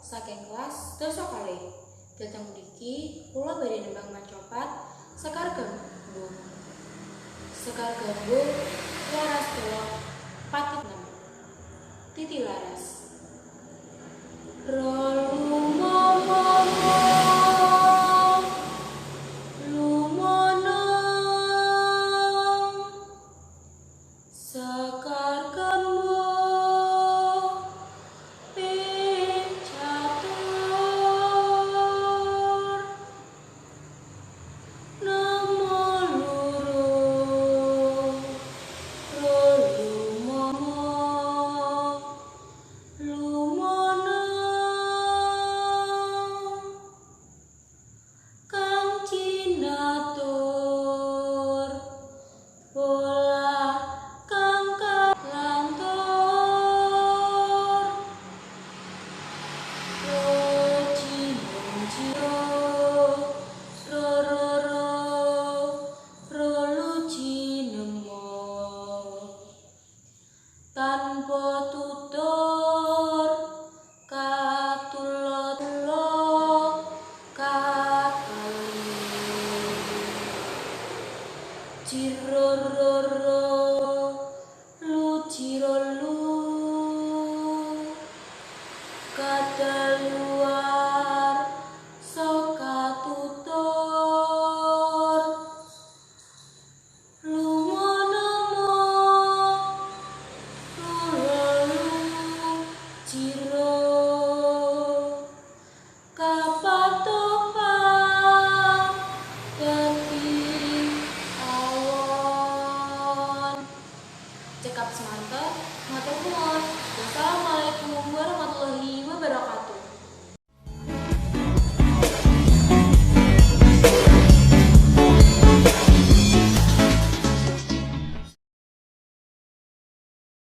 saking kelas dosa kali. Datang diki, kula badhe nembang macopat sekar gambuh. Sekar gambuh laras kula patut nemu. Titi laras. Sekar gambuh picatur namo luruh lumono kang cinatur pola kang kalantur tanpa tutur katulo-tulo kakali cirororo lu cirolu kadalu